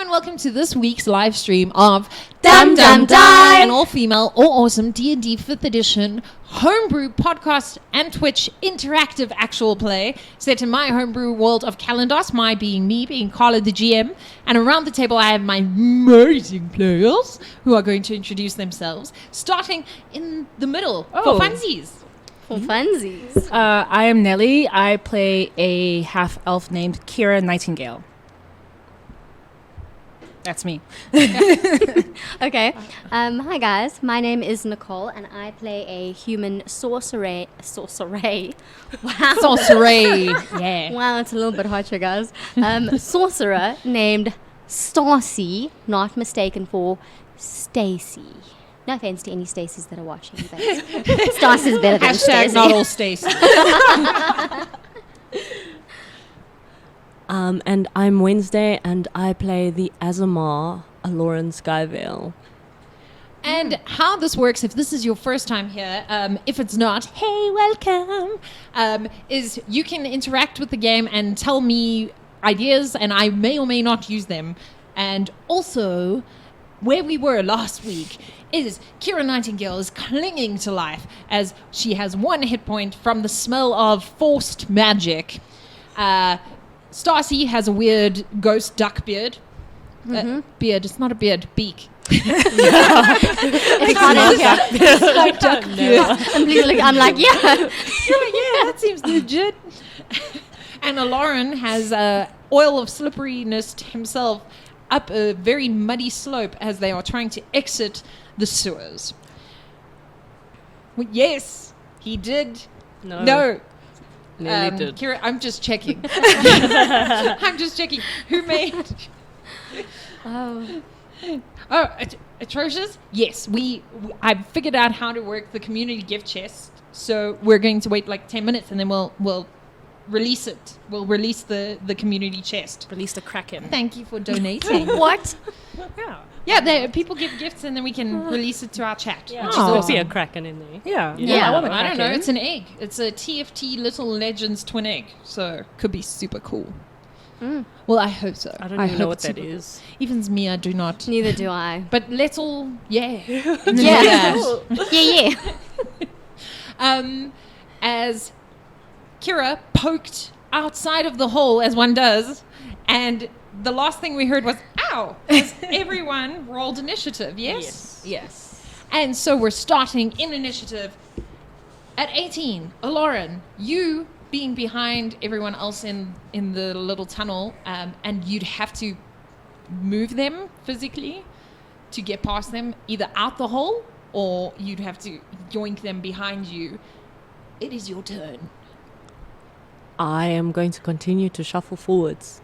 and welcome to this week's live stream of Dum Dum, an all-female, all-awesome D&D 5th edition homebrew podcast and Twitch interactive actual play set in my homebrew world of Kalandos, my being me, being Carla the GM, and around the table I have my amazing players who are going to introduce themselves, starting in the middle for funsies. For funsies. I am Nelly. I play a half-elf named Kira Nightingale. That's me. Okay. Hi guys. My name is Nicole, and I play a human sorcerer. Wow. Sorcery. Yeah. Wow, it's a little bit harsher, guys. Sorcerer named Stacy, not mistaken for Stacy. No offense to any Stacys that are watching, but Stacy's better than Hashtag Stacey. not all Stacy. And I'm Wednesday, and I play the Azamar, Aloran Skyvale. And how this works, if this is your first time here, if it's not, hey, welcome, is you can interact with the game and tell me ideas, and I may or may not use them. And also, where we were last week is Kira Nightingale is clinging to life as she has 1 hit point from the smell of forced magic. Stacy has a weird ghost duck beard. Beard, it's not a beard, beak. It's not in here. It's duck beard. I'm like, yeah. You're like, yeah, that seems legit. And Aloran has oil of slipperiness himself up a very muddy slope as they are trying to exit the sewers. Well, yes, he did. No. Nearly did. Kira, I'm just checking. I'm just checking. Who made... Oh. Atrocious? Yes, I figured out how to work the community gift chest. So we're going to wait like 10 minutes and then we'll release it. We'll release the community chest. Release the Kraken. Thank you for donating. What? Yeah, people give gifts and then we can release it to our chat. Yeah, Which is there'll awesome. be a Kraken in there. Yeah. I want a I don't know. Kraken. It's an egg. It's a TFT Little Legends twin egg. So could be super cool. Well, I hope so. I don't even know hope what it's that super is. cool. Even me, I do not. Neither do I. But let's all, yeah. Yeah. Yeah. As Kira poked outside of the hole, as one does, and the last thing we heard was, ow, as everyone rolled initiative, yes? Yes. And so we're starting in initiative at 18. Aloran, you being behind everyone else in the little tunnel, and you'd have to move them physically to get past them, either out the hole or you'd have to yoink them behind you. It is your turn. I am going to continue to shuffle forwards.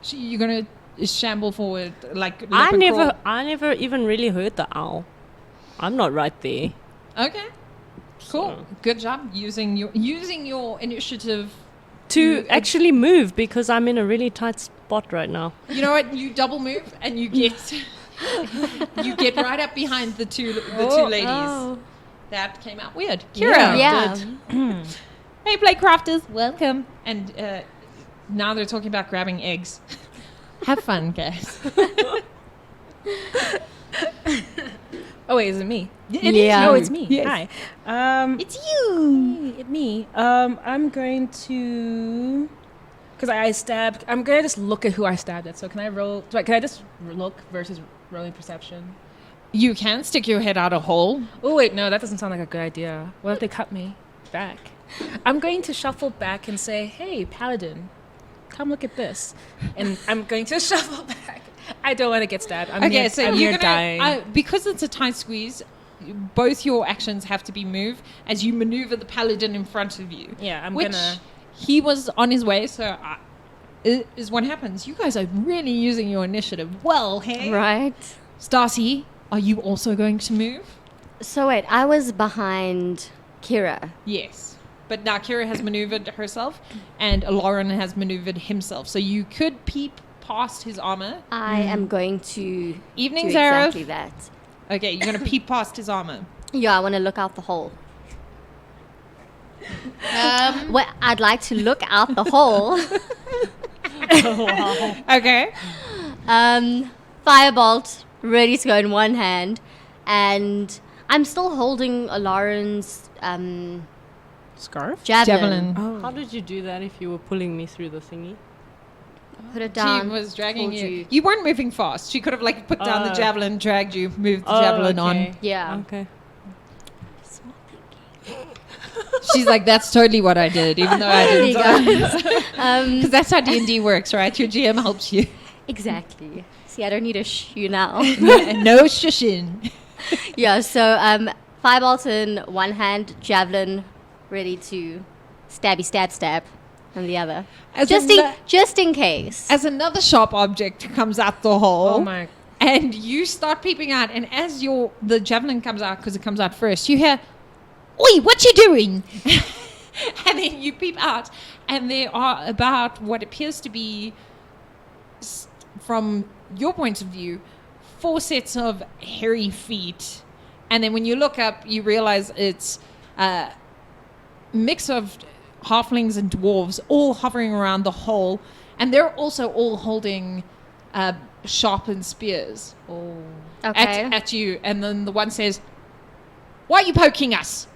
You're going to shamble forward like I leopard never crawl. even really heard the owl. I'm not right there. Okay. Cool. So- Good job using your initiative. To actually move, because I'm in a really tight spot right now. You know what? You double move and you get right up behind the two ladies. Oh. That came out weird. Kira. Yeah. Hey, Playcrafters. Welcome. And now they're talking about grabbing eggs. Have fun, guys. Oh, wait, is it me? It Yeah. Oh, it's me. Yes. Hi. It's you. It's me. I'm going to... Because I stabbed... I'm going to just look at who I stabbed at. So can I roll... Can I just look versus rolling perception? You can stick your head out a hole. Oh, wait, no, that doesn't sound like a good idea. What if they cut me back? I'm going to shuffle back and say, hey, Paladin, come look at this. And I'm going to shuffle back. I don't want to get stabbed. I'm near you're dying. because it's a tight squeeze, both your actions have to be moved as you maneuver the paladin in front of you. Yeah, I'm which gonna... he was on his way, so is what happens. You guys are really using your initiative well, hey? Right. Stacy, are you also going to move? So wait, I was behind Kira. Yes. But now Kira has maneuvered herself, and Aloran has maneuvered himself. So you could peep past his armor. I am going to Evening, do Zareth. exactly that. Okay, you're going to peep past his armor. Yeah, I want to look out the hole. Well, I'd like to look out the hole. Okay. Firebolt ready to go in one hand, and I'm still holding Lauren's Scarf? javelin. Javelin. How did you do that if you were pulling me through the thingy? Put it down. She was dragging Told you. You weren't moving fast. She could have like put down the Oh. javelin, dragged you, moved the javelin okay. on. Yeah. Okay. She's like, that's totally what I did, even though I There you didn't. go. Because that's how D&D works, right? Your GM helps you. Exactly. See, I don't need a shoe now. No shushing. Yeah, so Firebolt in one hand, javelin ready to stab in the other. As Just in case. As another sharp object comes out the hole. Oh my. And you start peeping out, and as the javelin comes out, because it comes out first, you hear, "Oi, what you doing?" And then you peep out, and there are about what appears to be, from your point of view, 4 sets of hairy feet. And then when you look up, you realize it's a mix of halflings and dwarves all hovering around the hole, and they're also all holding sharpened spears Okay. at you. And then the one says, "Why are you poking us?"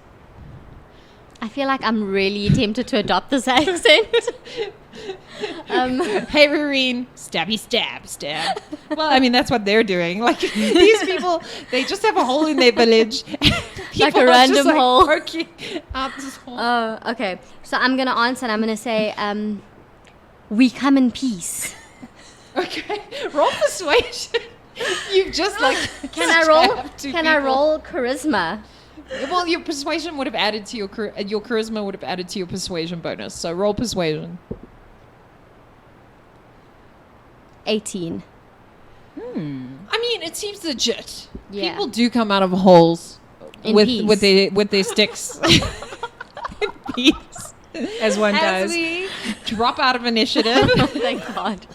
I feel like I'm really tempted to adopt this accent. Hey, Reen, stabby stab, stab. Well, I mean, that's what they're doing. Like, these people, they just have a hole in their village. Like People a are random just, like, hole. poking out this hole. Oh, okay. So I'm going to answer and I'm going to say, we come in peace. Okay, roll persuasion. You've just like Can I roll? stabbed 2 Can I people. roll charisma? Well, your persuasion would have added to your charisma would have added to your persuasion bonus. So roll persuasion. 18. I mean, it seems legit. Yeah. People do come out of holes In with peace. with their sticks. In peace. As one As does. we drop out of initiative, Thank God.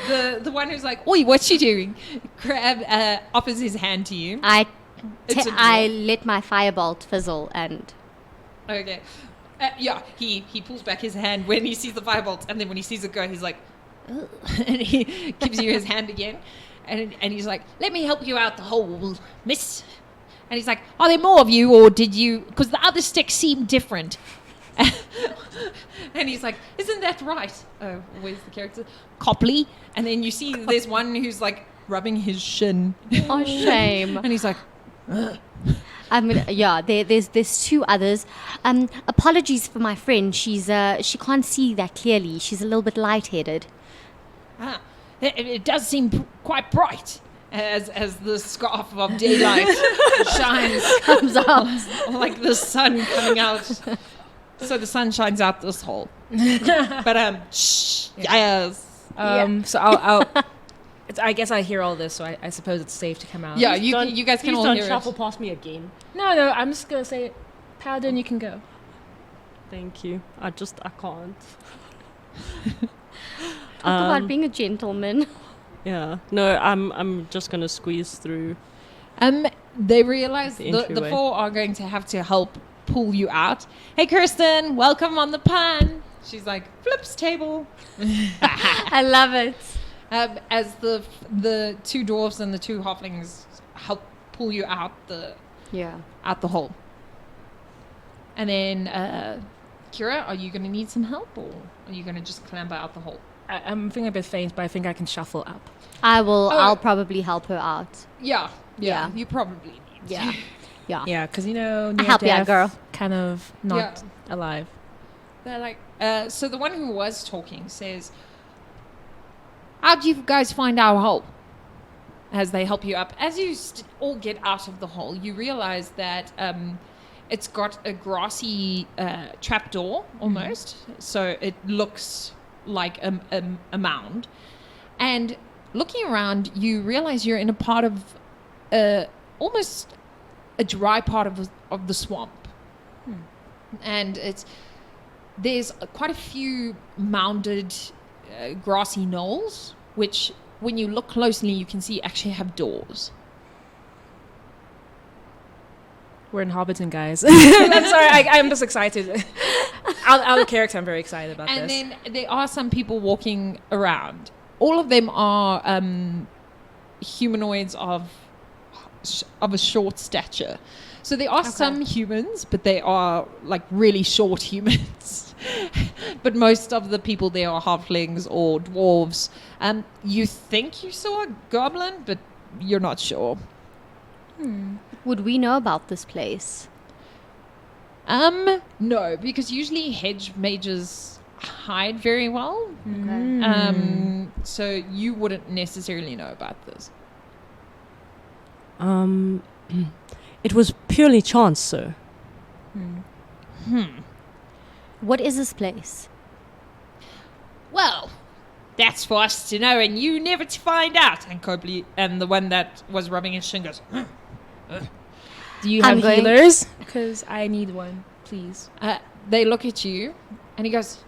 the one who's like, "Oi, what's she doing?" Offers his hand to you. It's a I duel. let my firebolt fizzle and Okay. Yeah, he pulls back his hand when he sees the firebolt, and then when he sees it go, he's like, "Ugh," and he gives you his hand again, and he's like, "Let me help you out the hole, miss." And he's like, "Are there more of you, or did you? Because the other sticks seem different." And he's like, "Isn't that right?" Oh, where's the character? Copley. And then you see there's one who's like rubbing his shin, oh shame. and he's like, there's 2 others. Apologies for my friend. She can't see that clearly. She's a little bit lightheaded. "Ah, it does seem quite bright." As the scarf of daylight shines Comes up. like the sun coming out. So the sun shines out this hole. But shh, yes. So I'll I guess I hear all this, so I suppose it's safe to come out. Yeah, you guys can Please all don't hear shuffle it. past me again. No, I'm just gonna say, Paladin, you can go. Thank you. I can't. Talk about being a gentleman. Yeah. No, I'm just gonna squeeze through. They realize The the entryway. 4 are going to have to help pull you out. "Hey, Kirsten, welcome on the pan." She's like, "Flips table." I love it. As the 2 dwarfs and the 2 halflings help pull you out the hole. And then, Kira, are you going to need some help, or are you going to just clamber out the hole? I'm feeling a bit faint, but I think I can shuffle up. I'll probably help her out. Yeah, Yeah. you probably need to. Yeah. Yeah. Yeah, because near help you out, death, girl. kind of not alive. They're like, so the one who was talking says, "How'd you guys find our hole?" As they help you up. As you all get out of the hole, you realize that it's got a grassy trapdoor almost. So it looks like a mound. And looking around, you realize you're in a part of almost a dry part of the swamp. And there's quite a few mounded grassy knolls, which when you look closely, you can see actually have doors. We're in Hobbiton, guys. I'm sorry, I'm just excited. Out of character, I'm very excited about And this. then there are some people walking around. all of them are humanoids of a short stature. So there are some humans, but they are like really short humans. But most of the people there are halflings or dwarves. You think you saw a goblin, but you're not sure. Would we know about this place? No, because usually hedge mages hide very well. So you wouldn't necessarily know about this. It was purely chance, sir. What is this place? Well, that's for us to know, and you never to find out. And Copley, and the one that was rubbing his shin goes, Do you I'm have going- healers? Because I need one, please. they look at you, and he goes,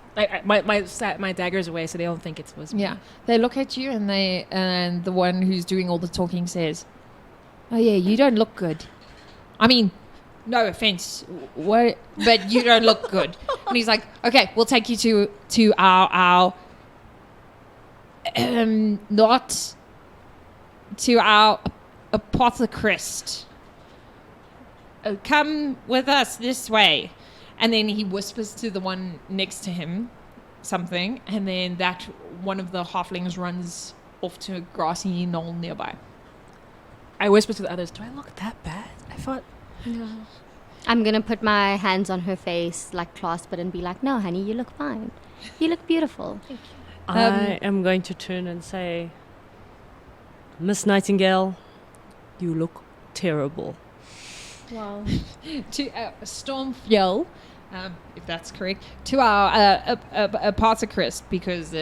My dagger's away, so they don't think it was me. yeah. They look at you, and the one who's doing all the talking says, "Oh yeah, you don't look good. I mean, no offense, what? But you don't look good." And he's like, "Okay, we'll take you to our not to our apothecarist. Come with us this way." And then he whispers to the one next to him something, and then that one of the halflings runs off to a grassy knoll nearby. I whisper to the others, do I look that bad? I thought... I'm going to put my hands on her face, like clasp it and be like, no, honey, you look fine. You look beautiful. I am going to turn and say, Miss Nightingale, you look terrible. Wow. To Stormfjell, if that's correct, to our apothecarist, because,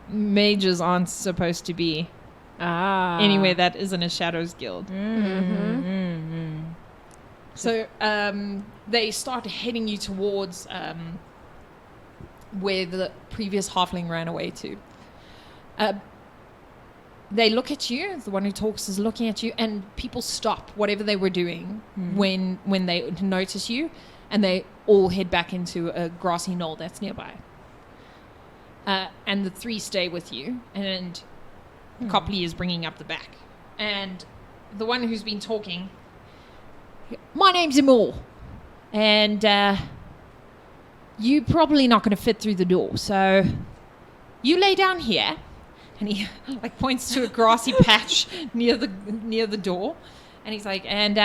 mages aren't supposed to be anywhere that isn't a Shadows Guild. So they start heading you towards where the previous halfling ran away to. They look at you, the one who talks is looking at you, and people stop whatever they were doing when they notice you, and they all head back into a grassy knoll that's nearby. And the three stay with you, and Copley is bringing up the back. And the one who's been talking, my name's Emil, and you're probably not going to fit through the door, so you lay down here. And he points to a grassy patch near the door, and he's like, and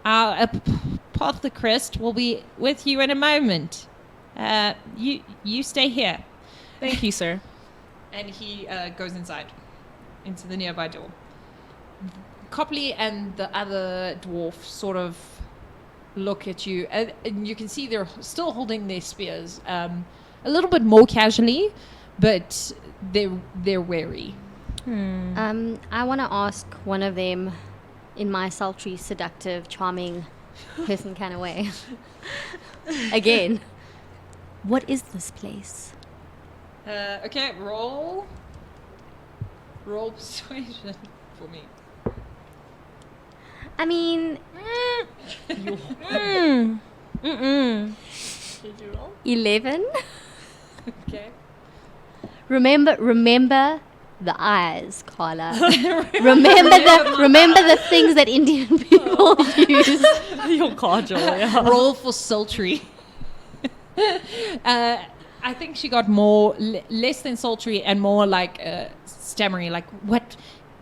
our apothecarist will be with you in a moment. You stay here. Thank you, sir. And he goes inside into the nearby door. Copley and the other dwarf sort of look at you, and you can see they're still holding their spears, a little bit more casually, but they're wary. I want to ask one of them in my sultry, seductive, charming person kind of way. Again, what is this place? Okay, roll persuasion for me. I mean, 11. Okay. Remember the eyes, Carla. remember the things that Indian people use. You're cordial, yeah. Roll for sultry. I think she got more less than sultry and more like stammery, like what?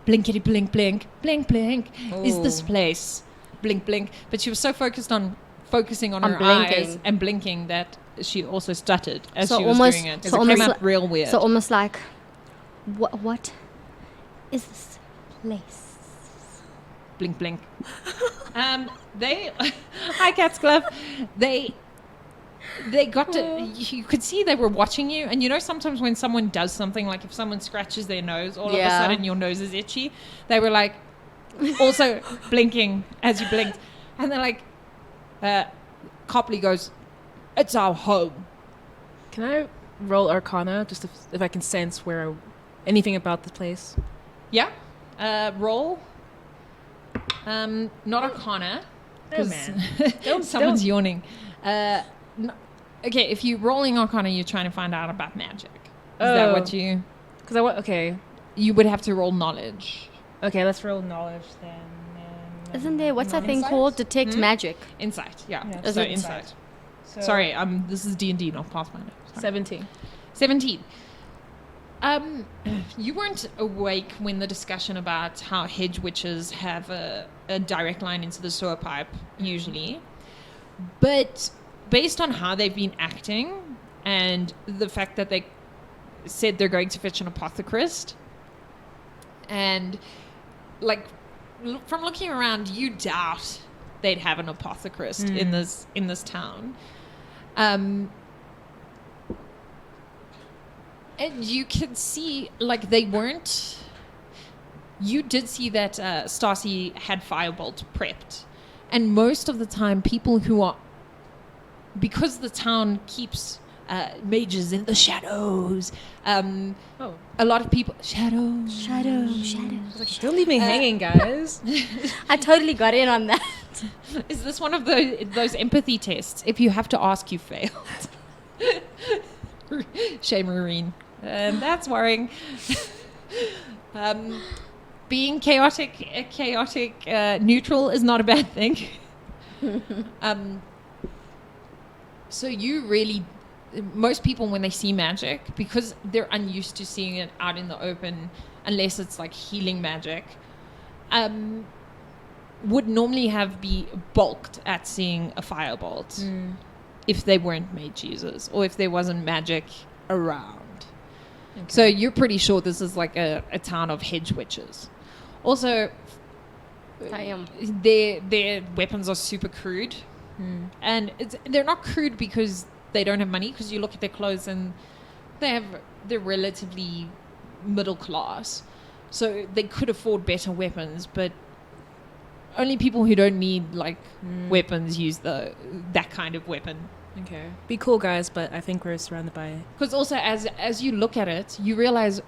Blinkety blink blink blink blink is this place? Blink blink. But she was so focusing on her blinking. eyes and blinking that she also stuttered as So she was almost- doing it. so It almost came out like- real weird. So almost like, what is this place? Blink blink. They hi Catscliff. They got to, you could see they were watching you, and sometimes when someone does something, like if someone scratches their nose, all of a Yeah. sudden your nose is itchy. They were like also blinking as you blinked, and they're like Copley goes, it's our home. Can I roll Arcana, just if I can sense anything about the place? Yeah. Roll. Not Arcana. Oh, 'cause man. someone's yawning. Okay, if you're rolling Arcana, you're trying to find out about magic. Is that what you... Because I want. Okay. You would have to roll knowledge. Okay. Let's roll knowledge then. Isn't there, what's that thing Insight? called? Detect Hmm? magic. Insight, yeah. Yeah, So it insight. So Sorry, this is D&D, not Pathfinder. Sorry. 17. 17. You weren't awake when the discussion about how hedge witches have a direct line into the sewer pipe, usually. But based on how they've been acting and the fact that they said they're going to fetch an apothecarist, and like from looking around, you doubt they'd have an apothecarist in this town. And you could see, like, they weren't... You did see that Stacy had Firebolt prepped. And most of the time, people who are... Because the town keeps mages in the shadows, a lot of people... Shadows. Don't leave me hanging, guys. I totally got in on that. Is this one of those empathy tests? If you have to ask, you failed. Shame, Marine. That's worrying. Being chaotic neutral is not a bad thing. So you really, most people when they see magic, because they're unused to seeing it out in the open, unless it's like healing magic, would normally be balked at seeing a firebolt if they weren't mage users or if there wasn't magic around. Okay. So you're pretty sure this is like a town of hedge witches. Also, I am. Their weapons are super crude. And they're not crude because they don't have money, because you look at their clothes and they're relatively middle class. So they could afford better weapons, but only people who don't need like weapons use that kind of weapon. Okay. Be cool, guys, but I think we're surrounded by... Because also, as you look at it, you realize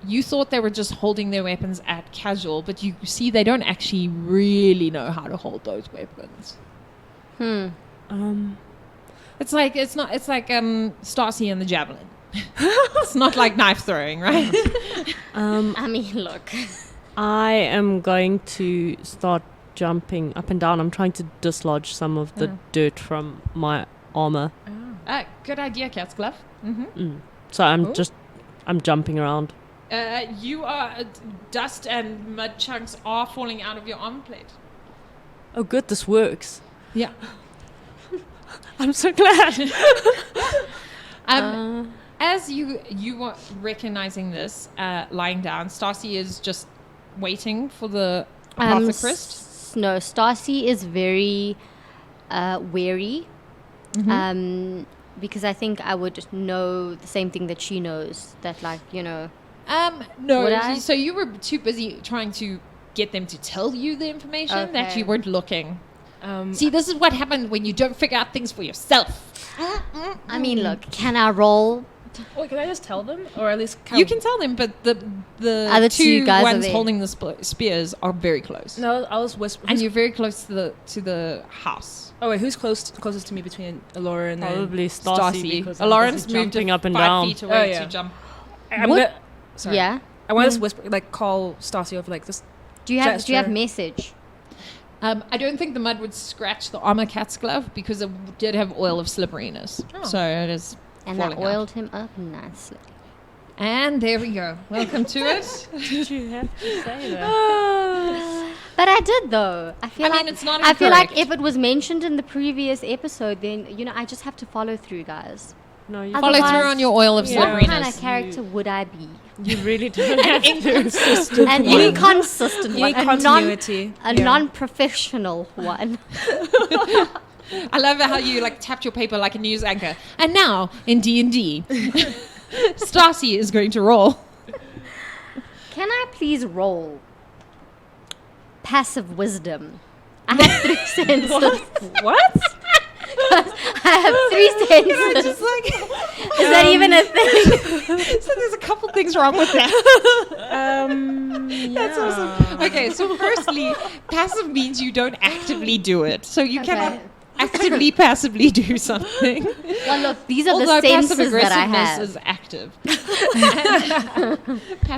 you thought they were just holding their weapons at casual, but you see they don't actually really know how to hold those weapons. It's like Stacy and the javelin. It's not like knife throwing, right? I mean, look. I am going to start jumping up and down. I'm trying to dislodge some of the dirt from my armor. Good idea, Cat's Glove. Mm-hmm. So I'm jumping around. You are dust and mud chunks are falling out of your armor plate. Oh, good, this works. Yeah. I'm so glad. As you are recognizing this, lying down, Stacy is just waiting for the apothecarist. No, Stacy is very wary. Because I think I would know the same thing that she knows. That, like, No. Would I? So you were too busy trying to get them to tell you the information that Okay. you weren't looking. See, this is what happened when you don't figure out things for yourself. I mean, look, can I roll? Wait, can I just tell them? Or at least... You can tell them, but the Other two two guys are ones there. holding the spears are very close. No, I was whispering. And you're very close to the house. Oh, wait, who's closest to me between Alora and Probably Stacy. Stacy. Because I'm Lauren's busy moved jumping up and 5 down. feet away yeah. to jump. I'm What? gonna, sorry. Yeah. I want to just whisper, like, call Stacy over, like, just... Do you have gesture. message? I don't think the mud would scratch the armor cat's glove because it did have oil of slipperiness. Oh. So it is And I falling out. oiled him up nicely. And there we go. Welcome to it. Did you have to say that? But I did, though. I feel I mean, like it's not I feel like incorrect. if it was mentioned in the previous episode, then I just have to follow through, guys. No, you Follow Otherwise- through on your oil of Yeah. What slipperiness. kind of character would I be? You really don't have to. An inconsistent You one, need continuity. a non-professional one. I love how you like tapped your paper like a news anchor. And now in D&D, Stacy is going to roll. Can I please roll passive wisdom? I have 3 senses. What? I have 3 senses. Just like, Is that even a thing? so there's a couple things wrong with that. That's awesome. Okay, so firstly, passive means you don't actively do it. So you Okay. cannot actively, passively do something. Well, look, these are Although the passive senses that I aggressiveness have. is active.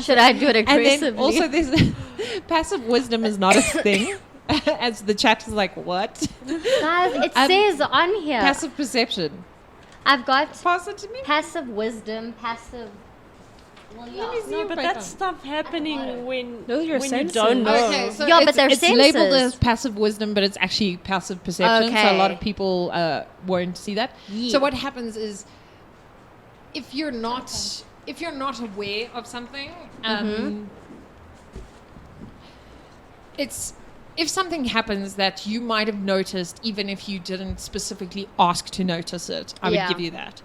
Should I do it And aggressively? then also, there's passive wisdom is not a thing. As the chat is like, what? Guys, it says on here. Passive perception. I've got Pass it to me. passive wisdom, passive. Well, yeah. No, but that's stuff happening when, Those are your when you senses. don't know. Okay, so Yeah, but it's, they're it's labeled senses. as passive wisdom, but it's actually passive perception. So a lot of people won't see that. Yeah. So what happens is, if you're not aware of something, it's if something happens that you might have noticed, even if you didn't specifically ask to notice it, I would Yeah. give you that.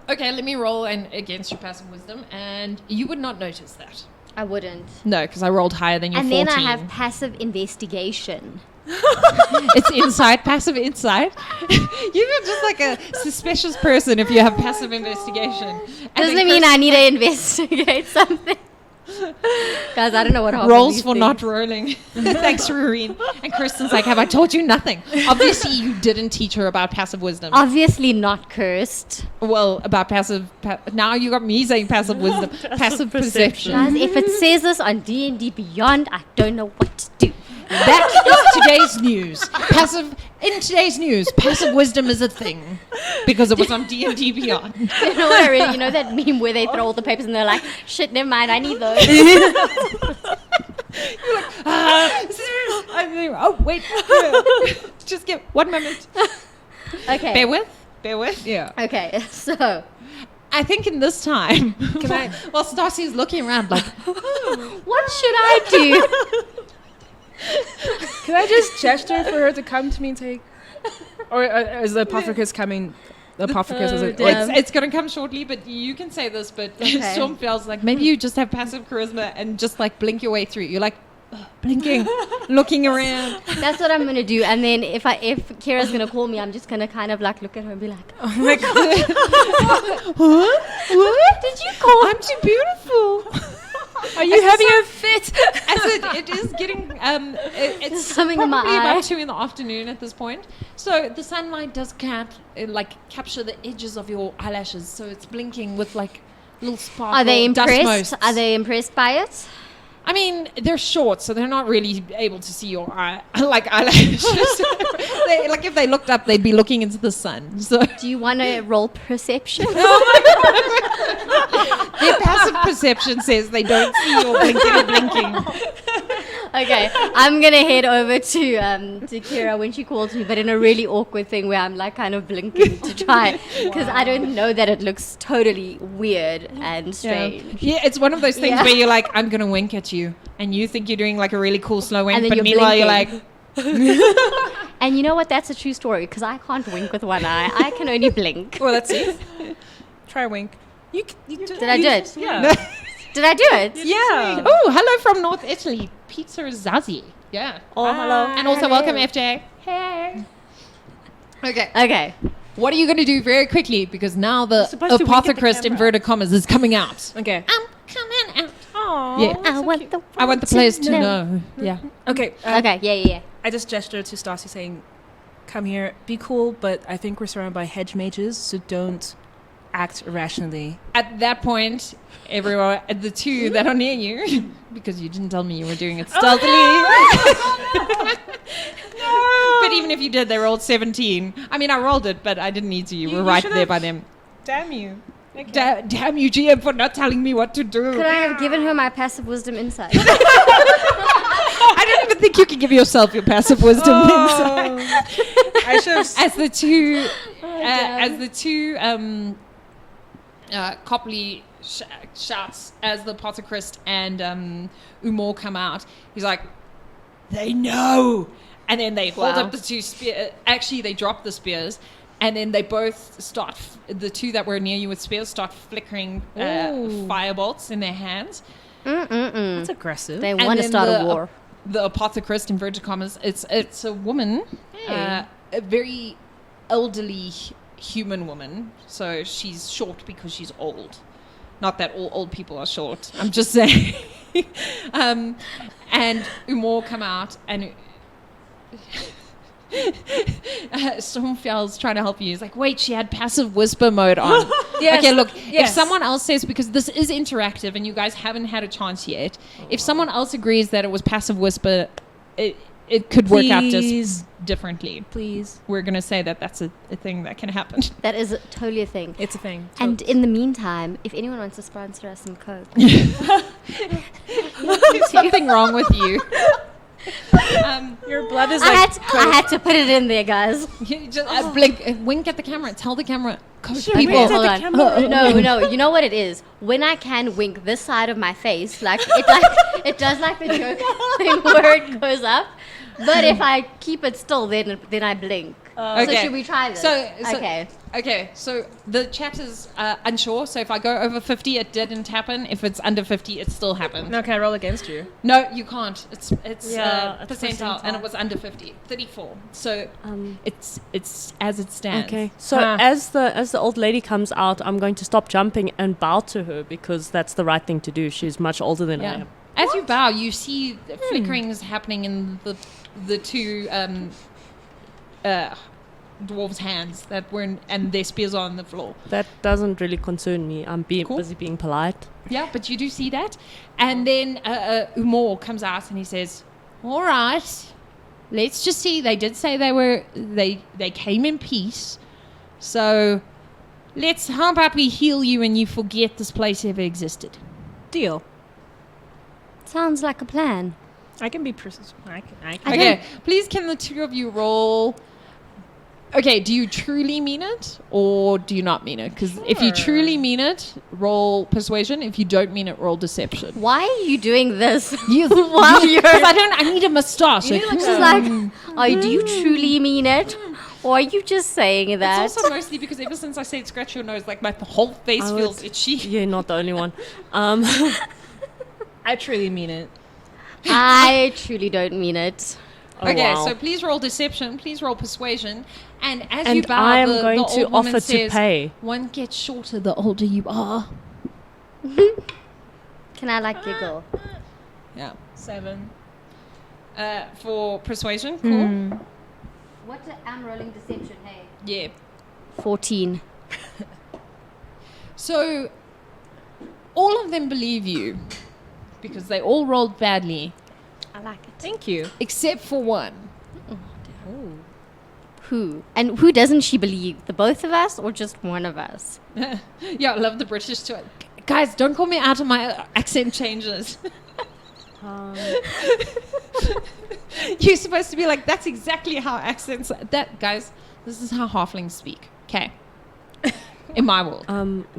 Okay, let me roll against your passive wisdom, and you would not notice that. I wouldn't. No, because I rolled higher than your And 14. then I have passive investigation. It's insight, passive insight. You're just like a suspicious person if you have passive investigation. And Doesn't then it mean I Kirsten need to investigate something? Guys, I don't know what half of rolls these for things. not rolling. Thanks, Rureen. And Kristen's like, have I told you nothing? Obviously, you didn't teach her about passive wisdom. Obviously not cursed. Well, about passive... now you got me saying passive wisdom. Passive perception. Guys, if it says this on D&D Beyond, I don't know what to do. That is today's news. In today's news, passive wisdom is a thing. Because it was on D&D Beyond. You know what I really, you know that meme where they throw all the papers and they're like, shit, never mind, I need those. Oh, wait. Just give 1 moment. Okay. Bear with. Yeah. Okay, so I think in this time, Can I? while Stacy's looking around like, what should I do? Can I just gesture for her to come to me and take? Or is the apothecary coming? The apothecary is it? damn. it's going to come shortly, but you can say this, but Okay. Storm feels like maybe you just have passive charisma and just like blink your way through. You're like, blinking, looking around. That's what I'm gonna do. And then if Kira's gonna call me, I'm just gonna kind of like look at her and be like, Oh my god! What did you call? I'm too beautiful. Are you having a fit? As it is getting, it's Something in my probably eye. about 2 in the afternoon at this point. So the sunlight does capture the edges of your eyelashes. So it's blinking with like little sparkle. are they dust impressed? motes. Are they impressed by it? I mean, they're short, so they're not really able to see your eyelashes. Like if they looked up, they'd be looking into the sun. So Do you want to roll perception? their passive perception says they don't see your blinking. Okay, I'm gonna head over to Kira when she calls me, but in a really awkward thing where I'm like kind of blinking to try, because I don't know that it looks totally weird and strange. Yeah, it's one of those things Yeah. where you're like, I'm gonna wink at you, and you think you're doing like a really cool slow wink, And then but you're meanwhile you're like, And you know what? That's a true story because I can't wink with one eye. I can only blink. Well, let's see. Try a wink. You Did I do it? Yeah. Did I do it? Yeah. oh, hello from North Italy, Pizza Zazzy. Yeah. Oh, hello. And also welcome FJ. Hey. Okay. Okay. What are you going to do very quickly? Because now the supposed to wink at the apothecarist camera. inverted commas is coming out. Okay. I'm coming out. Aww. Yeah. I want the I want the players to know. Yeah. Okay. Okay. Yeah. I just gestured to Stassi saying, "Come here, be cool." But I think we're surrounded by hedge mages, so don't act irrationally. At that point, everyone, the two that are near you, because you didn't tell me you were doing it stealthily. But even if you did, they rolled 17. I mean, I rolled it, but I didn't need to. You were You right should've- there by them. Damn you. Okay. Damn you, GM, for not telling me what to do. Could I have given her my passive wisdom insight? I don't even think you can give yourself your passive wisdom insight. I should have. As the two, damn. Copley shouts as the apothecarist and Umor come out. He's like, they know. And then they hold Wow. up the two spears. Actually, they drop the spears. And then they both start, the two that were near you with spears start flickering firebolts in their hands. That's aggressive. They And want to then start a war. The apothecarist, inverted commas, it's a woman, a very elderly human woman. So she's short because she's old. Not that all old people are short. I'm just saying. And Umor come out and Stormfell's trying to help you. He's like, wait, she had passive whisper mode on. Yes, Okay, look, if yes. someone else says, because this is interactive and you guys haven't had a chance yet, if someone else agrees that it was passive whisper, it could work out just Please. differently. Please. We're going to say that that's a thing that can happen. That is totally a thing. It's a thing. And in the meantime, if anyone wants to sponsor us some Coke, There's something wrong with you. Your blood is I like. had to put it in there, guys. You just blink, wink at the camera, tell the camera, Coach People, people. hold on. No. You know what it is? When I can wink this side of my face, it does like the joke thing where it goes up. But if I keep it still, then I blink. So should we try this? Okay, so the chat is unsure. So if I go over 50, it didn't happen. If it's under 50, it still happened. No, can I roll against you? No, you can't. It's Yeah, it's percentile, and percentile. it was under 50, 34. So it's as it stands. Okay. So Huh. as the old lady comes out, I'm going to stop jumping and bow to her because that's the right thing to do. She's much older than I Yeah. am. As you bow, you see the flickerings happening in the two dwarves' hands that were and their spears are on the floor. That doesn't really concern me. I'm Cool. busy being polite. Yeah, but you do see that. And then Umor comes out and he says, all right, let's just see. They did say they came in peace. So how about we heal you and you forget this place ever existed? Deal. Sounds like a plan. I can be precise. I can. Okay, please can the two of you roll... Okay, do you truly mean it or do you not mean it? Because if you truly mean it, roll persuasion. If you don't mean it, roll deception. Why are you doing this? While you're... I need a moustache. You need like This is like, do you truly mean it? Or are you just saying that? It's also mostly because ever since I said scratch your nose, like my whole face I feels would- itchy. You're not the only one. I truly mean it. I truly don't mean it. Oh, Okay, wow. so please roll deception, please roll persuasion, and as And you bow, I am the going old to woman offer to says, pay. One gets shorter the older you are. Can I giggle? Yeah. 7. For persuasion, cool. I'm rolling deception, hey. Yeah. 14. So all of them believe you because they all rolled badly, I like it. Thank you. except for one. Who? And who doesn't she believe? The both of us or just one of us? Yeah, I love the British too. Guys, don't call me out of my accent changes. You're supposed to be like, that's exactly how accents... Guys, this is how halflings speak. Okay. In my world.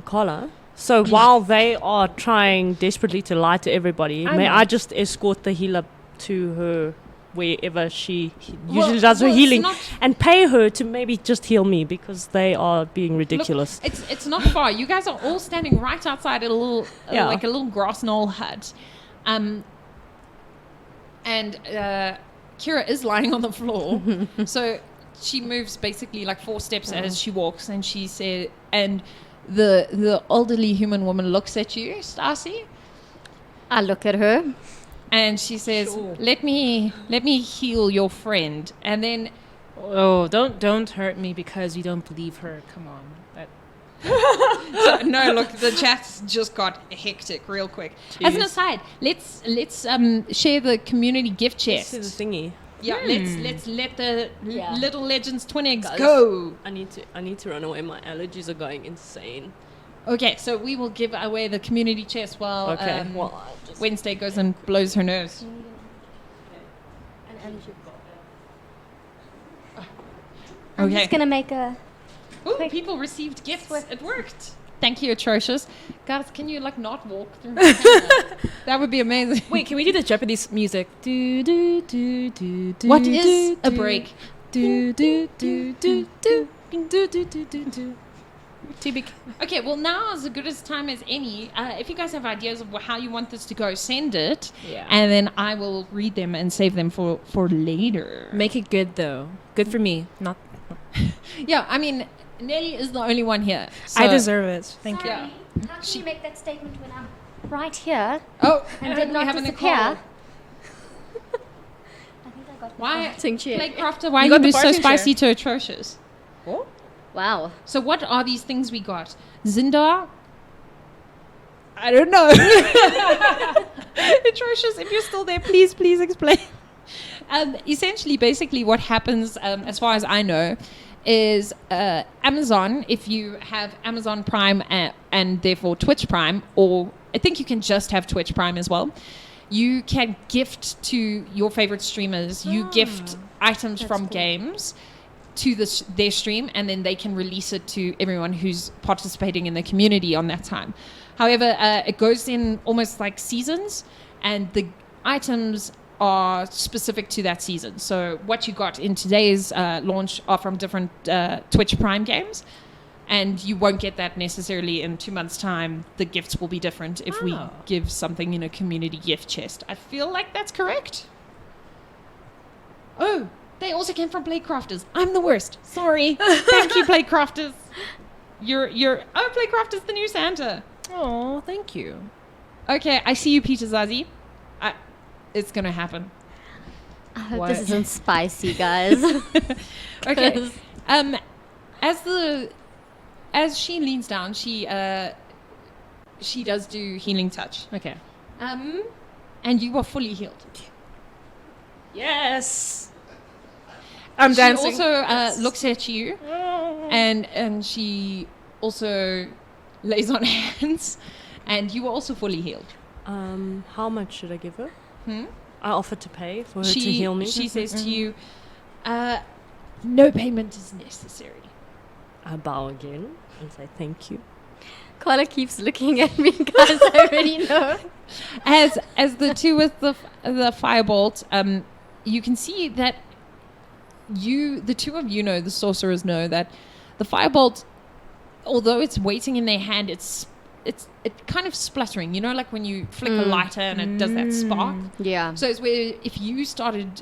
Carla. So while they are trying desperately to lie to everybody, may I just escort the healer to her wherever she usually does her it's healing not- and pay her to maybe just heal me because they are being ridiculous. Look, it's not far. You guys are all standing right outside a little, Yeah. like a little grass knoll hut. And Kira is lying on the floor. So she moves basically like 4 steps as she walks, and she said, and the elderly human woman looks at you, Stacy, I look at her. and she says, "Let me heal your friend." And then Oh, don't hurt me because you don't believe her. Come on. no, look, the chat's just got hectic real quick. As an Jeez. aside, let's share the community gift chest. This is the thingy. Yeah, let's let the Yeah. little legends twin eggs Guys. go. I need to run away. My allergies are going insane. Okay, so we will give away the community chest while Okay. Well, I'll just Wednesday goes and blows her nose. I'm Okay. just going to make a... Ooh, people received gifts. It worked. Thank you, Atrocious. Guys, can you not walk through my camera? That would be amazing. Wait, can we do the Japanese music? Do do do do do. What is a break? Do do do do do do do do do do. TBK. Okay, well, now is as good as time as any. If you guys have ideas of how you want this to go, send it. Yeah. And then I will read them and save them for later. Make it good though. Good for me. Not. Yeah, I mean, Nelly is the only one here. I so- deserve it. Thank you. Yeah. How can you make that statement when I'm right here? Oh, And did we not have a disappear. Nicole. I think I Why, Sing cheer. Playcrafter, why You are got you the so barking spicy to atrocious? Oh? Wow. So what are these things we got? Zindar? I don't know. Atrocious, if you're still there, please explain. Essentially, basically what happens, as far as I know, is Amazon, if you have Amazon Prime and therefore Twitch Prime, or I think you can just have Twitch Prime as well, you can gift to your favorite streamers. You gift items from games to their stream, and then they can release it to everyone who's participating in the community on that time. However, it goes in almost like seasons, and the items are specific to that season. So what you got in today's launch are from different Twitch Prime games, and you won't get that necessarily in 2 months' time. The gifts will be different if we give something in a community gift chest. I feel like that's correct. Oh, they also came from Playcrafters. I'm the worst. Sorry. Thank you, Playcrafters. Playcrafters, the new Santa. Oh, thank you. Okay, I see you, Peter Zazie. It's gonna happen. I hope What? this isn't spicy, guys. Okay. As she leans down, she does do healing touch. Okay. And you are fully healed. Yes. I'm dancing. She also looks at you, and she also lays on hands, and you are also fully healed. How much should I give her? Hmm? I offered to pay for her to heal me. She says to you, no payment is necessary. I bow again and say thank you. Carla keeps looking at me, guys. I already know. As the two with the firebolt, you can see that the two of you know, the sorcerers know that the firebolt, although it's waiting in their hand, it's kind of spluttering. You know, like when you flick a lighter and it does that spark. Yeah. So it's where if you started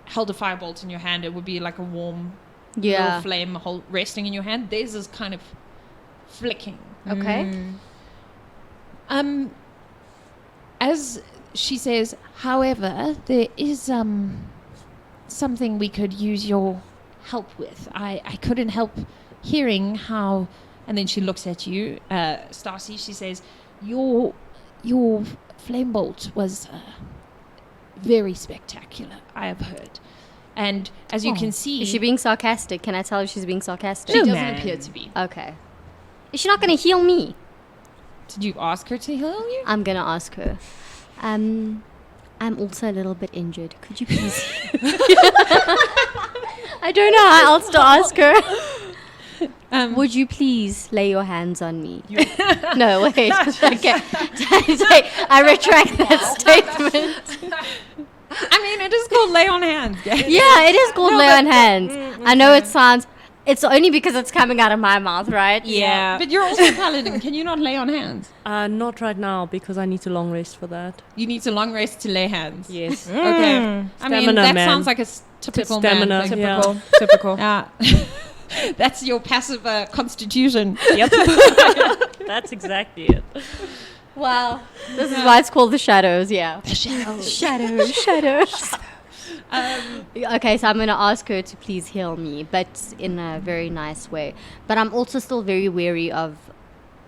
held a firebolt in your hand, it would be like a warm little flame resting in your hand. Theirs is kind of flicking. Okay. As she says, however, there is something we could use your help with. I couldn't help hearing how, and then she looks at you, Stacy. She says, your flame bolt was very spectacular, I have heard. And as you can see, Is she being sarcastic? Can I tell if she's being sarcastic? she doesn't man. appear to be. Okay. Is she not going to heal me? Did you ask her to heal you? I'm going to ask her. I'm also a little bit injured. Could you please? I don't know how else to ask her. Would you please lay your hands on me? No, wait. Okay. I retract that statement. I mean, it is called lay on hands, guys. Yeah, it is called lay on hands. I know it sounds... It's only because it's coming out of my mouth, right? Yeah. But you're also a paladin. Can you not lay on hands? Not right now because I need to long rest for that. You need to long rest to lay hands. Yes. Okay. I mean, Stamina, that man. sounds like a typical Stamina, man thing. yeah. Typical. Yeah. That's your passive constitution. Yep. That's exactly it. Wow. This is why it's called the shadows, yeah. The shadows. Okay, so I'm going to ask her to please heal me, but in a very nice way. But I'm also still very wary of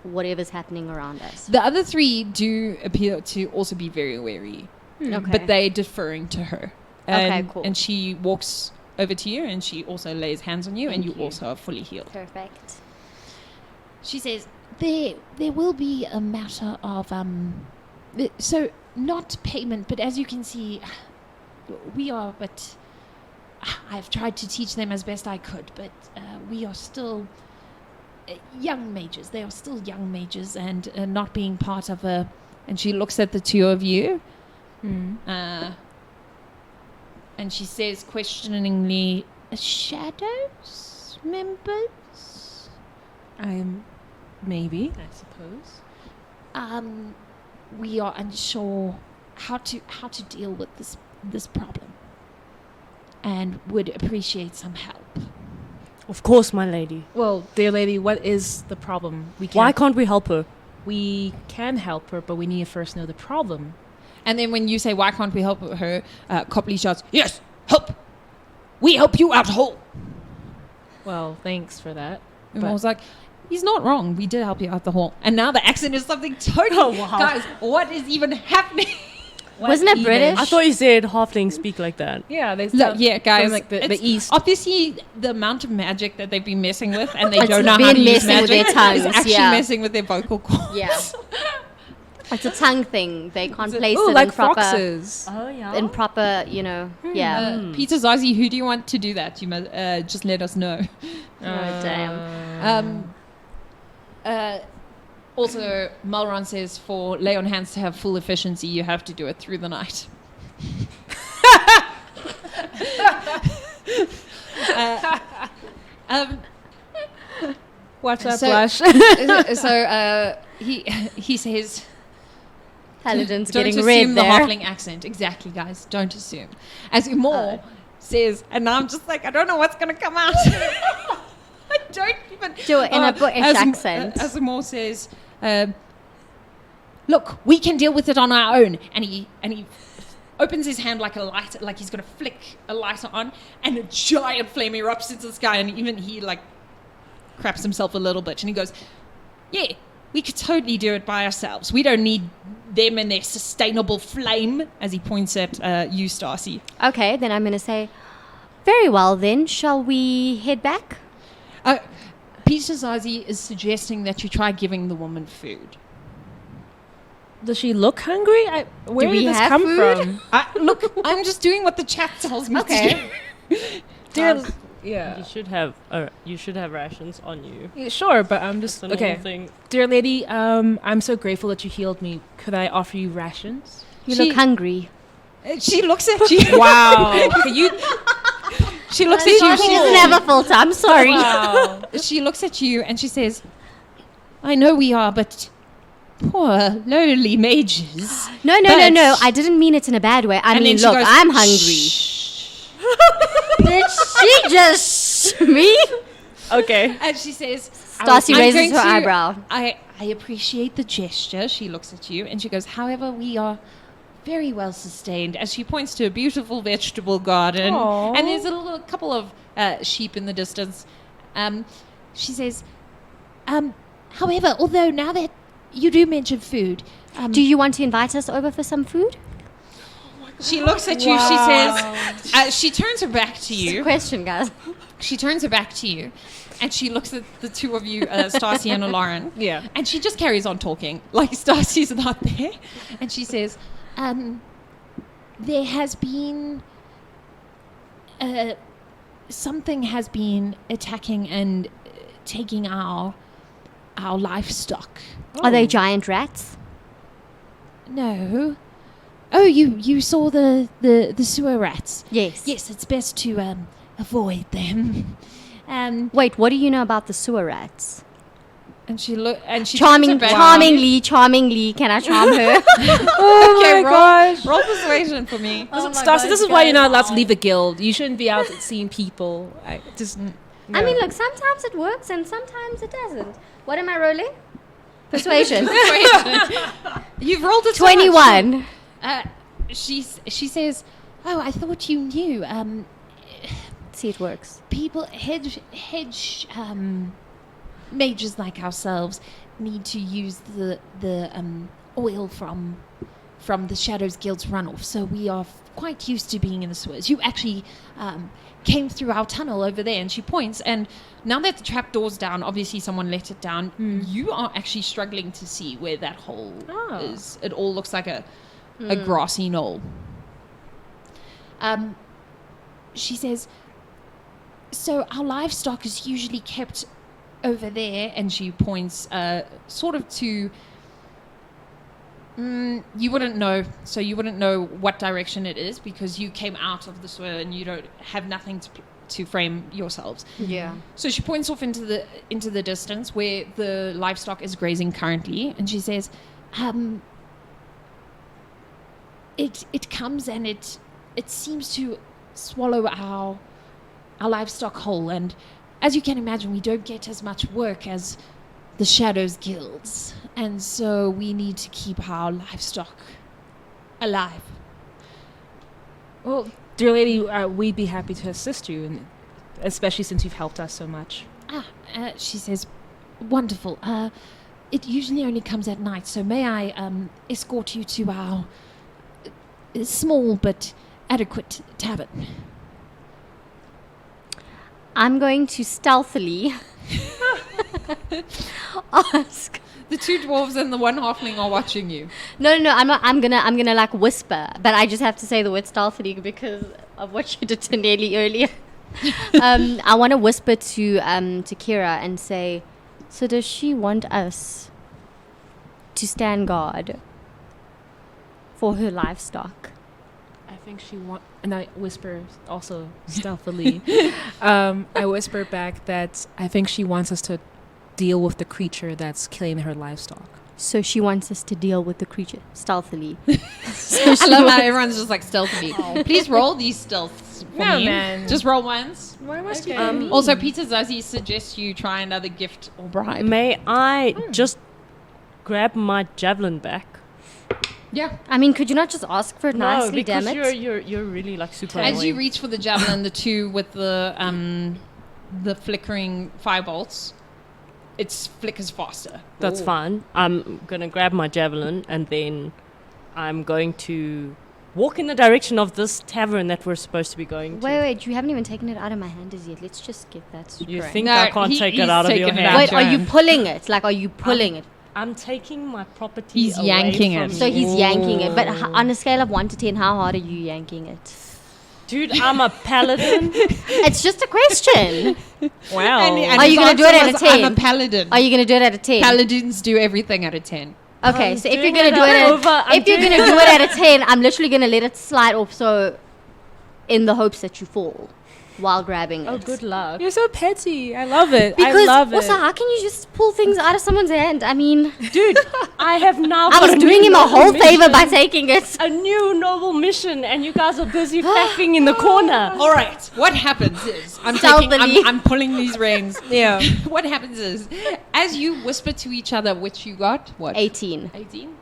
whatever's happening around us. The other three do appear to also be very wary, Okay. but they're deferring to her. Okay, And, cool. And she walks over to you, and she also lays hands on you, and you Thank you. also are fully healed. Perfect. She says, there will be a matter of, so not payment, but as you can see, we are, but I've tried to teach them as best I could, but we are still young mages. They are still young mages, and not being part of a, and she looks at the two of you, and she says questioningly, shadows members? Maybe, I suppose. We are unsure how to deal with this problem, and would appreciate some help. Of course, my lady. Well, dear lady, what is the problem? Why can't we help her? We can help her, but we need to first know the problem. And then when you say, why can't we help her, Copley shouts, yes, we help you out whole. Well, thanks for that. And But- I was like, he's not wrong. We did help you out the hall. And now the accent is something totally... Guys, what is even happening? Wasn't it British? I thought you said halflings speak like that. Yeah, they Look, sound yeah, guys. from like the it's east. Obviously, the amount of magic that they've been messing with and they It's don't know how been to use messing with magic their tongues, is actually yeah. messing with their vocal cords. Yeah. It's a tongue thing. They can't place Oh, it like in proper, foxes. Oh yeah. in proper, you know. Yeah. Peter Zazi, who do you want to do that? You must just let us know. Oh, damn. Also, Malron says for lay on hands to have full efficiency, you have to do it through the night. Watch that so- blush. He says, Paladin's don't getting assume red the there. halfling accent. Exactly, guys. Don't assume. As Umor says, and now I'm just like, I don't know what's going to come out. I don't even... Do it in a British accent. As Umor says, look, we can deal with it on our own. And he opens his hand like a light, like he's going to flick a lighter on, and a giant flame erupts into the sky, and even he, like, craps himself a little bit, and he goes, yeah, we could totally do it by ourselves. We don't need them and their sustainable flame, as he points at you, Stacy. Okay, then I'm going to say, very well then, shall we head back? Peter Zazi is suggesting that you try giving the woman food. Does she look hungry? Where we did this have come food? from? Look, I'm just doing what the chat tells me Okay. to do. Yeah. You should have rations on you. Yeah, sure, but I'm just It's a normal okay. thing. Dear lady, I'm so grateful that you healed me. Could I offer you rations? You She- look hungry. She looks at you. Wow. Can you? She looks at you. She doesn't have a filter. I'm sorry. Wow. She looks at you and she says, I know we are, but poor, lowly mages. No. But- I didn't mean it in a bad way. I And mean, then she look, goes, I'm hungry. "Shh." Did she just me? Okay. And she says, Stacy I'm raises going her to- eyebrow. I appreciate the gesture. She looks at you and she goes, however, we are very well sustained, as she points to a beautiful vegetable garden. Aw. And there's a couple of sheep in the distance. She says, however, although now that you do mention food, Do you want to invite us over for some food? she looks at you, she says, she turns her back to you. Question, guys. She turns her back to you, and she looks at the two of you, Stacy and Lauren. Yeah. And she just carries on talking, like Stacy's not there. And she says, there has been... something has been attacking and taking our livestock. Are they giant rats? No. Oh, you saw the sewer rats. Yes. Yes, it's best to avoid them. Wait, what do you know about the sewer rats? And she turns her back- Charmingly, can I charm her? Oh Okay, my gosh. roll persuasion for me. Stacy, this is why you're not allowed to leave the guild. You shouldn't be out seeing people. I mean, look, sometimes it works and sometimes it doesn't. What am I rolling? Persuasion. You've rolled a 21. She says, "Oh, I thought you knew. See, it works. People hedge mages like ourselves need to use the oil from the Shadows Guild's runoff. So we are quite used to being in the sewers. You actually came through our tunnel over there." And she points, and now that the trap door's down, obviously someone let it down. You are actually struggling to see where that hole is. It all looks like a grassy knoll. She says, "So our livestock is usually kept over there," and she points sort of to... you wouldn't know. So you wouldn't know what direction it is because you came out of the sewer and you don't have nothing to frame yourselves. Yeah. So she points off into the distance where the livestock is grazing currently, and she says, "It comes and it seems to swallow our livestock whole, and as you can imagine, we don't get as much work as the Shadows Guilds, and so we need to keep our livestock alive." Well, Dear lady, we'd be happy to assist you, and especially since you've helped us so much. She says, wonderful. It usually only comes at night, so may I escort you to our small but adequate tavern? I'm going to stealthily ask. The two dwarves and the one halfling are watching you. No, I'm not. I'm gonna like whisper, but I just have to say the word stealthily because of what you did to Nelly earlier. I want to whisper to Kira and say, so does she want us to stand guard for her livestock? I think she and I whisper also stealthily. I whisper back that I think she wants us to deal with the creature that's killing her livestock. So she wants us to deal with the creature stealthily. I love how everyone's just like stealthily. Please roll these stealths for No, me. man. Just roll once. Why must you? Also, Peter Zazie suggests you try another gift or bribe. May I just grab my javelin back? Yeah. I mean, could you not just ask for it nicely, because damn it? you're really like super As you annoying. reach for the javelin, the two with the flickering firebolts, it flickers faster. That's fine. I'm gonna grab my javelin and then I'm going to walk in the direction of this tavern that we're supposed to be going to. Wait, you haven't even taken it out of my hand as yet. Let's just get that straight. You think No, I can't take he's it out of your taken it hand? out. Wait, are you Jan. pulling it? Like, are you pulling it? I'm taking my property He's away yanking from it. you. So he's yanking it. But on a scale of 1 to 10, how hard are you yanking it? Dude, I'm a paladin. It's just a question. Wow. And Are his you gonna do answer it at a was, 10? I'm a paladin. Are you going to do it at a 10? Paladins do everything at a 10. Okay, I'm so if you're doing going to it do it over. at, I'm if you're doing going to do it at a 10, I'm literally going to let it slide off so in the hopes that you fall while grabbing it. Oh, good luck. You're so petty. I love it. Because I love it. also, how can you just pull things out of someone's hand? I mean, Dude, I have now I got was a doing new him a noble whole favor by mission. taking it. A new noble mission, and you guys are busy faffing in the corner. All right. What happens is Stealthily. I'm pulling these reins. Yeah. What happens is, as you whisper to each other, which you got, what? 18. 18?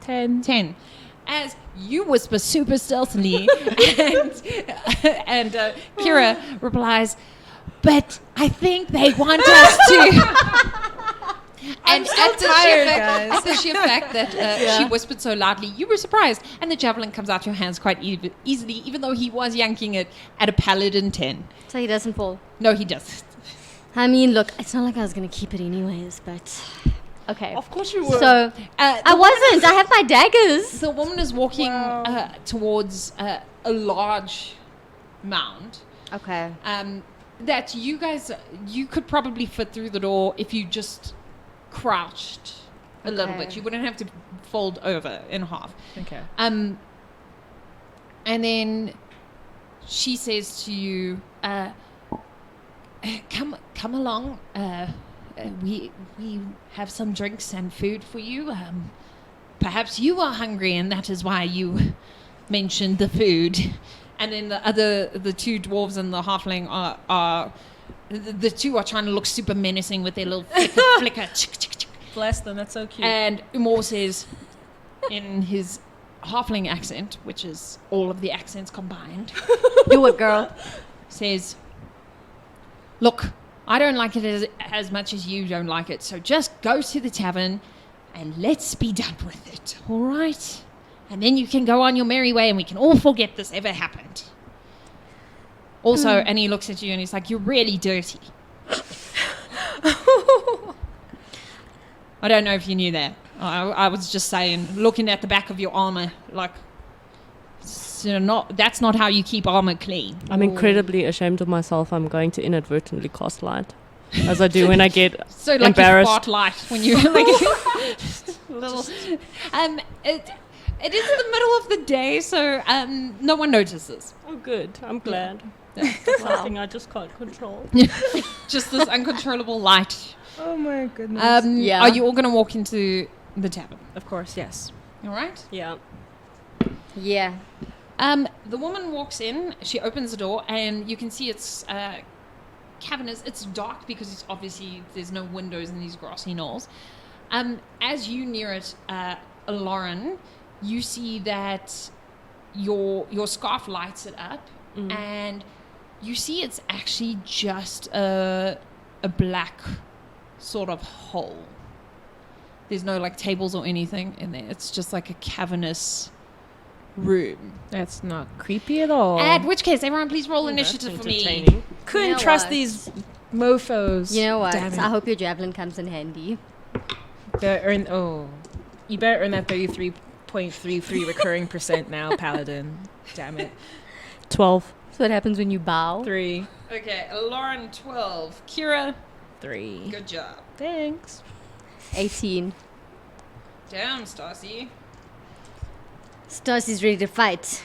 10. 10. As you whisper super stealthily, and Kira replies, but I think they want us to. And at the sheer fact that she whispered so loudly, you were surprised. And the javelin comes out your hands quite easily, even though he was yanking it at a paladin 10. So he doesn't fall. No, he doesn't. I mean, look, it's not like I was going to keep it anyways, but okay. Of course you were. So I wasn't. I have my daggers. The woman is walking towards a large mound. Okay. That you could probably fit through the door if you just crouched a little Okay. bit. You wouldn't have to fold over in half. Okay. And then she says to you, come along. We have some drinks and food for you. Perhaps you are hungry, and that is why you mentioned the food. And then the two dwarves and the halfling are the two are trying to look super menacing with their little flicker. Bless them. That's so cute. And Umor says, in his halfling accent, which is all of the accents combined, Do it, girl. says, look, I don't like it as much as you don't like it, so just go to the tavern and let's be done with it, all right? And then you can go on your merry way and we can all forget this ever happened. Also, and he looks at you and he's like, you're really dirty. I don't know if you knew that. I was just saying, looking at the back of your armor, like, that's not how you keep armor clean. I'm incredibly ashamed of myself. I'm going to inadvertently cast light, as I do when I get So like embarrassed. you fart light when you like little. It is in the middle of the day, so no one notices. Oh, good. I'm glad. Yeah. Something I just can't control. Just this uncontrollable light. Oh my goodness. Yeah. Are you all going to walk into the tavern? Of course, yes. All right. Yeah. Yeah. The woman walks in. She opens the door, and you can see it's cavernous. It's dark because it's obviously there's no windows in these grassy knolls. As you near it, Lauren, you see that your scarf lights it up, and you see it's actually just a black sort of hole. There's no like tables or anything in there. It's just like a cavernous room. That's not creepy at all. At which case, everyone please roll initiative for me. Entertaining. Couldn't You know trust what? these mofos. You know what? Damn it. I hope your javelin comes in handy. You better earn that 33.33 recurring percent now, Paladin. Damn it. 12. So what happens when you bow? 3. Okay, Lauren 12, Kira, 3. good job. Thanks. 18. Damn, Stassi. Stacy's ready to fight.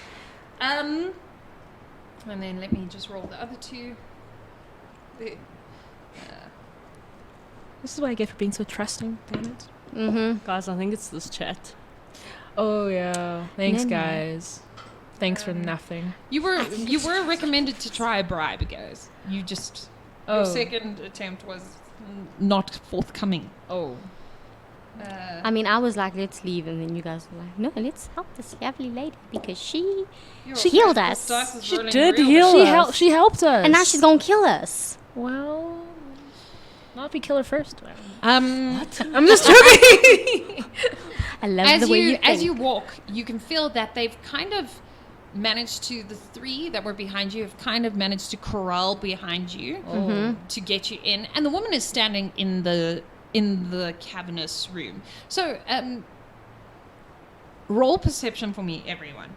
And then let me just roll the other two. This is what I get for being so trusting. Damn it. Mm-hmm. Guys, I think it's this chat. Oh yeah. Thanks, No, no. guys. Thanks for nothing. You were recommended to try a bribe, guys. You just your second attempt was not forthcoming. Oh. I mean, I was like, let's leave. And then you guys were like, no, let's help this lovely lady because she healed us. She did heal us. She helped us. And now she's going to kill us. Well, not if we kill her first. I'm just joking. I love the way you think. as you walk, you can feel that they've kind of managed to, the three that were behind you have kind of managed to corral behind you to get you in, and the woman is standing in the cavernous room. So roll perception for me, everyone.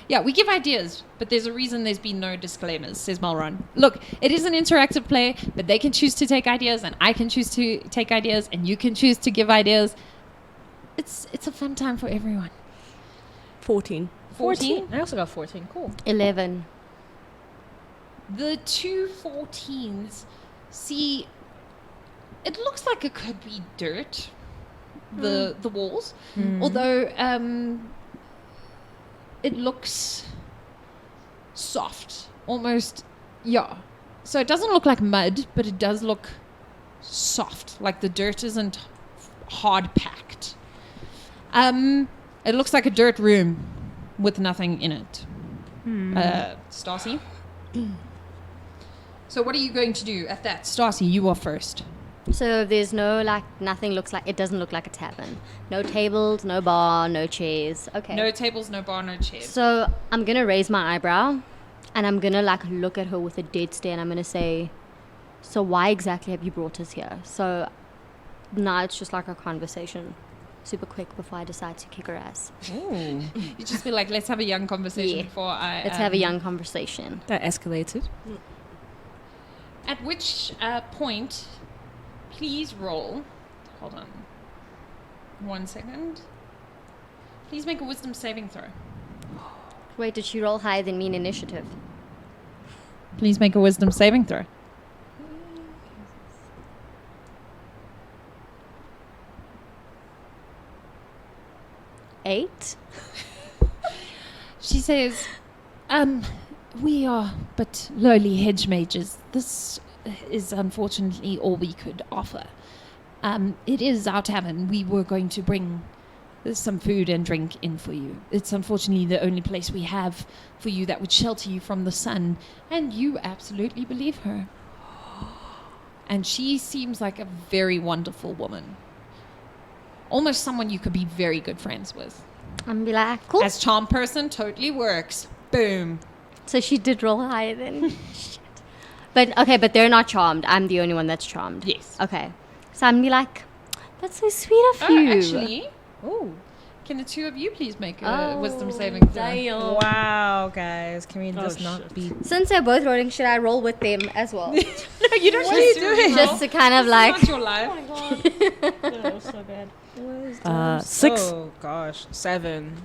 Yeah, we give ideas, but there's a reason there's been no disclaimers, says Malron. Look, it is an interactive play, but they can choose to take ideas, and I can choose to take ideas, and you can choose to give ideas. It's a fun time for everyone. 14. 14? I also got 14. Cool. 11. The two 14s see, it looks like it could be dirt, the walls, although it looks soft, almost, yeah. So it doesn't look like mud, but it does look soft, like the dirt isn't hard packed. It looks like a dirt room with nothing in it. Stassi? So what are you going to do at that? Stassi, you are first. So there's no, like, nothing looks like, it doesn't look like a tavern. No tables, no bar, no chairs. Okay. No tables, no bar, no chairs. So I'm going to raise my eyebrow and I'm going to, like, look at her with a dead stare and I'm going to say, so why exactly have you brought us here? So now it's just like a conversation. Super quick before I decide to kick her ass. You just be like, let's have a young conversation before I... Let's have a young conversation. That escalated. At which point, please roll. Hold on. 1 second. Please make a wisdom saving throw. Wait, did she roll higher than me in initiative? Please make a wisdom saving throw. Eight? She says, we are but lowly hedge mages. This is unfortunately all we could offer. It is our tavern. We were going to bring some food and drink in for you. It's unfortunately the only place we have for you that would shelter you from the sun. And you absolutely believe her. And she seems like a very wonderful woman. Almost someone you could be very good friends with. I'm be like, cool. As charm person, totally works. Boom. So she did roll higher then. Shit. But okay, but they're not charmed. I'm the only one that's charmed. Yes. Okay. So I'm be like, that's so sweet of you. Actually, can the two of you please make a wisdom saving throw? Wow, guys. Can we just not shit. be... Since they're both rolling, should I roll with them as well? No, you don't. What are you doing? Just to kind of like. Not your life. That was so bad. 6. Oh, gosh. 7.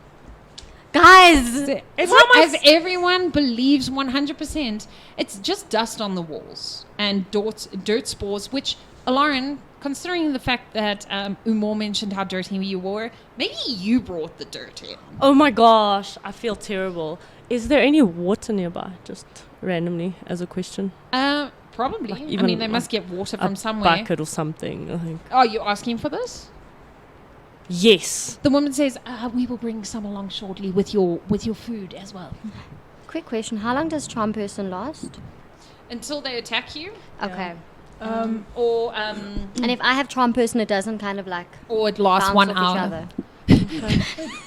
Guys! It's not As everyone believes 100%, it's just dust on the walls and dirt spores, which, Lauren, considering the fact that Umar mentioned how dirty you were, maybe you brought the dirt in. Oh my gosh, I feel terrible. Is there any water nearby? Just randomly, as a question. Probably. Like I even mean, they must get water from a somewhere. bucket or something, I think. Oh, you're asking for this? Yes. The woman says, "We will bring some along shortly with your food as well." Quick question: how long does charm person last? Until they attack you, Okay. or And if I have charm person, it doesn't kind of like or it lasts bounce 1 off hour. each other.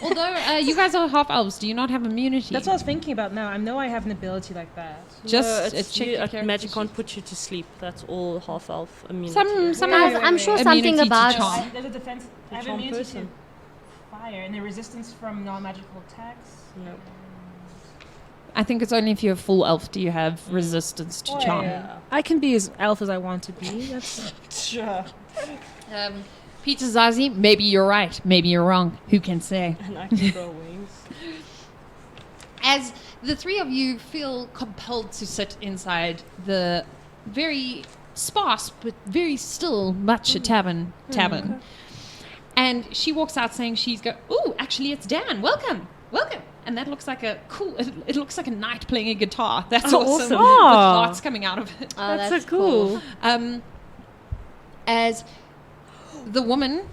Although you guys are half elves, do you not have immunity? That's what I was thinking about now. I know I have an ability like that. Just it's check your character magic sheet. can't put you to sleep. That's all half elf immunity. Some Guys, wait, I'm wait. sure Immunity something to about charm. There's a defense. I have charm immunity person. to fire and the resistance from non-magical attacks. No. I think it's only if you're a full elf do you have resistance to charm. Yeah. I can be as elf as I want to be. That's sure. Peter Zazie, maybe you're right, maybe you're wrong. Who can say? And I can grow wings. As the three of you feel compelled to sit inside the very sparse but very still much a tavern. And she walks out saying "Ooh, actually it's Dan. Welcome. And that looks like a cool, it looks like a knight playing a guitar. That's awesome. With Aw. hearts coming out of it. Oh, That's so cool. As the woman,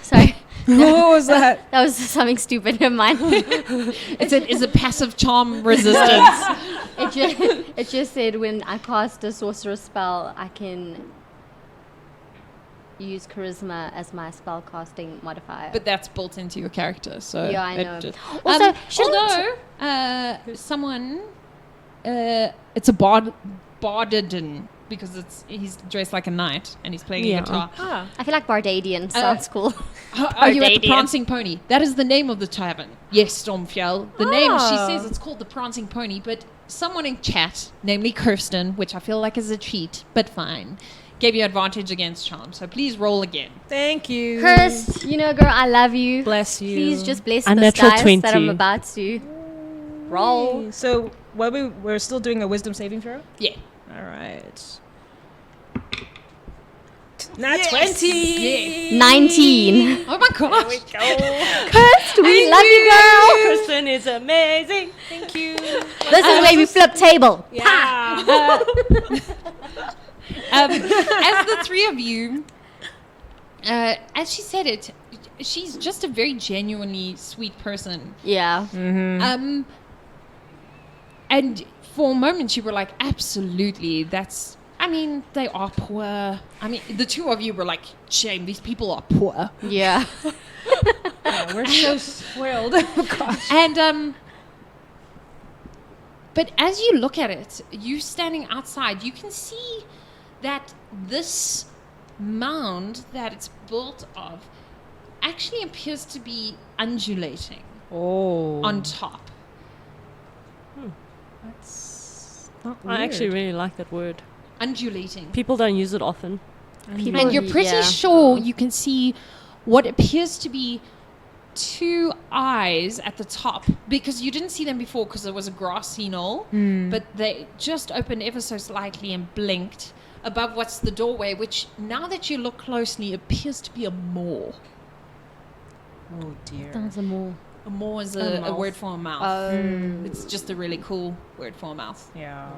Sorry, What was that? that was something stupid in mine. is a passive charm resistance. It just said when I cast a sorcerer spell, I can use charisma as my spell casting modifier. But that's built into your character, so Yeah, I it know. just- Also, shouldn't- although someone, it's a bardadin because he's dressed like a knight and he's playing a Yeah. guitar. I feel like Bardadian sounds cool. Are you at the Bardadian. Prancing Pony? That is the name of the tavern. Yes, Stormfjell. The name, she says it's called the Prancing Pony, but someone in chat, namely Kirsten, which I feel like is a cheat, but fine, gave you advantage against charm. So please roll again. Thank you. Kirst, you know, girl, I love you. Bless you. Please just bless A this natural dice 20. that I'm about to roll. So, we're still doing a wisdom saving throw? Yeah. All right. Nat 20! 19. Oh my gosh. Kirst, we love you, girl. Kristen is amazing. Thank you. This is where we flip table. Yeah. As the three of you, as she said it, she's just a very genuinely sweet person. Yeah. And for a moment you were like, absolutely, they are poor. I mean, the two of you were like, shame, these people are poor. Yeah. Yeah, we're so spoiled. Oh, gosh. And, but as you look at it, you standing outside, you can see that this mound that it's built of actually appears to be undulating on top. That's not I actually weird. really like that word. Undulating. People don't use it often. And you're pretty Yeah. sure you can see what appears to be two eyes at the top, because you didn't see them before because there was a grassy knoll, but they just opened ever so slightly and blinked above what's the doorway, which now that you look closely appears to be a maw. Oh, dear. That's a more. A maw is a mouth. word for a mouth. Oh. It's just a really cool word for a mouth. Yeah.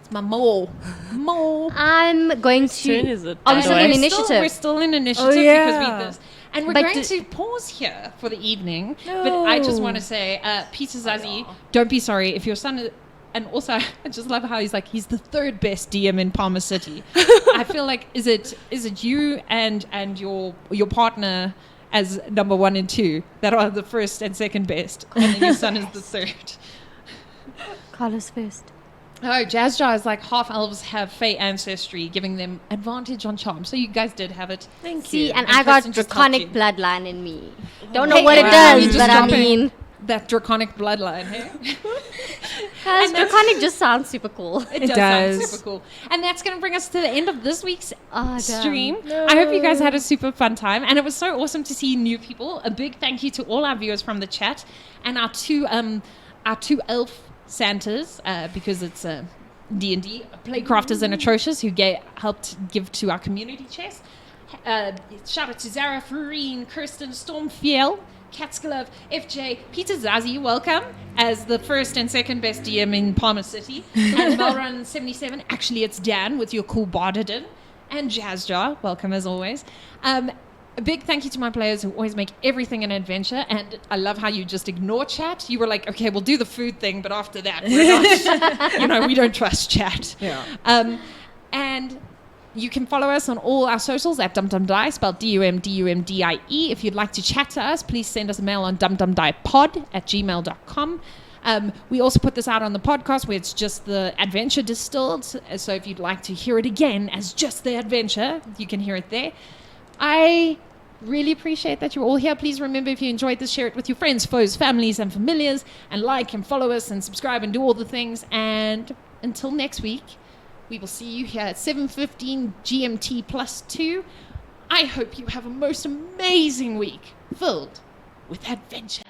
It's my maw. Maw. I'm going Turn to. is it? Are we by the still way? in We're initiative? still in initiative yeah. because we this. And we're But going do- to pause here for the evening. But I just want to say, Peter Zazie, don't be sorry if your son is, and also I just love how he's like, he's the third best DM in Palmer City. I feel like is it you and your partner as number 1 and 2 that are the first and second best, and then your son is the third. Carlos first. Oh, Jazz Jar is like half elves have Fey ancestry, giving them advantage on charm. So you guys did have it. Thank See, you. and And I got Kristen just draconic helped you. bloodline in me. Don't know Hey, what it wow, does, you just but I dropping- mean, That draconic bloodline, hey? guys, draconic just sounds super cool. It does does. sound super cool. And that's going to bring us to the end of this week's Oh, damn. stream. I hope you guys had a super fun time. And it was so awesome to see new people. A big thank you to all our viewers from the chat and our two elf Santas, because it's D&D Playcrafters and Atrocious who helped give to our community chest. Shout out to Zara, Farine, Kirsten, Stormfiel, Catskilove, FJ, Peter Zazie, welcome as the first and second best DM in Palmer City. And Melrun77, actually it's Dan with your cool Bardadin. And Jazzjar, welcome as always. A big thank you to my players who always make everything an adventure. And I love how you just ignore chat. You were like, okay, we'll do the food thing, but after that, we're not, we don't trust chat. Yeah. And you can follow us on all our socials at dumdumdie, spelled DUMDUMDIE. If you'd like to chat to us, please send us a mail on dumdumdiepod@gmail.com. We also put this out on the podcast where it's just the adventure distilled. So if you'd like to hear it again as just the adventure, you can hear it there. I really appreciate that you're all here. Please remember, if you enjoyed this, share it with your friends, foes, families, and familiars, and like and follow us and subscribe and do all the things. And until next week, we will see you here at 7:15 GMT +2. I hope you have a most amazing week filled with adventure.